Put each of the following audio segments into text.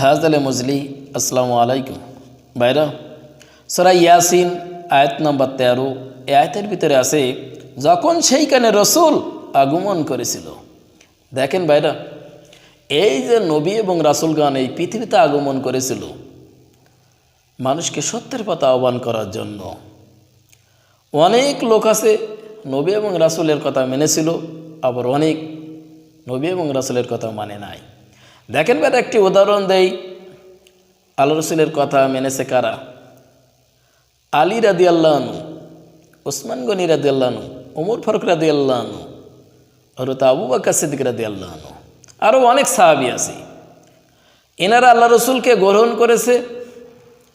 হাজালে মজলি আসসালামু আলাইকুম ভাইরা। সূরা ইয়াসিন আয়াত নম্বর 13 এই আয়াতের ভিতরে আছে যখন সেইখানে রসুল আগমন করেছিল। দেখেন ভাইরা, এই যে নবী এবং রাসূলগণ এই পৃথিবীতে আগমন করেছিল মানুষকে সত্যের পথে আহ্বান করার জন্য। অনেক লোক আছে নবী এবং রাসূলের কথা মেনেছিল, আবার অনেক নবী এবং রাসূলের কথা মানে নাই। দেখেন ভাইরা, একটি উদাহরণ দেই। আল্লাহ রসুলের কথা মেনেছে কারা? আলী রাদিয়াল্লাহু আনহু, ওসমান গনি রাদিয়াল্লাহু আনহু, ওমর ফারুক রাদিয়াল্লাহু আনহু, হযরত আবু বকর সিদ্দিক রাদিয়াল্লাহু আনহু, আরও অনেক সাহাবী আছে। এনারা আল্লাহ রসুলকে গ্রহণ করেছে,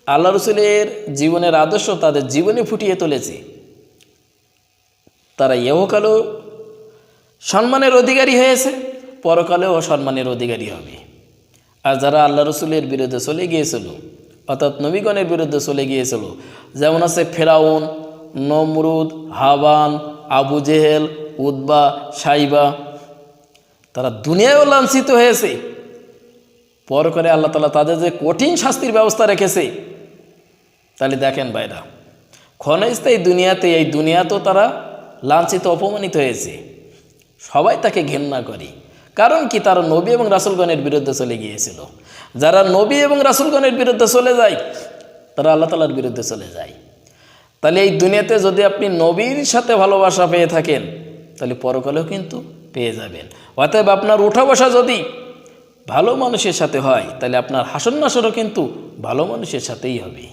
আল্লাহ রসুলের জীবনের আদর্শ তাদের জীবনে ফুটিয়ে তুলেছে। তারা ইহকালেও সম্মানের অধিকারী হয়েছে, পরকালেও সম্মানের অধিকারী হবে। আর যারা আল্লাহ রসুলের বিরুদ্ধে চলে গিয়েছিল, অর্থাৎ নবীগণের বিরুদ্ধে চলে গিয়েছিল, যেমন আছে ফেরাউন, নমরুদ, হাবান, আবু জেহেল, উতবা, সাইবা, তারা দুনিয়ায়ও লাঞ্ছিত হয়েছে। পরকালে আল্লাহ তাআলা তাদের যে কঠিন শাস্তির ব্যবস্থা রেখেছে। তাহলে দেখেন ভাইরা, ক্ষণস্থায়ী দুনিয়াতে, এই দুনিয়াতেও তারা লাঞ্ছিত অপমানিত হয়েছে। সবাই তাকে ঘেন্না করে, কারণ কি? তারা নবী এবং রাসূলগণের বিরুদ্ধে চলে গিয়েছিল। যারা নবী এবং রাসূলগণের বিরুদ্ধে চলে যায় তারা আল্লাহ তাআলার বিরুদ্ধে চলে যায়। তাহলে এই দুনিয়াতে যদি আপনি নবীর সাথে ভালোবাসা পেয়ে থাকেন তাহলে পরকালেও কিন্তু পেয়ে যাবেন। অতএব আপনার উঠা বসা যদি ভালো মানুষের সাথে হয় তাহলে আপনার হাসর নাসরও কিন্তু ভালো মানুষের সাথেই হবে।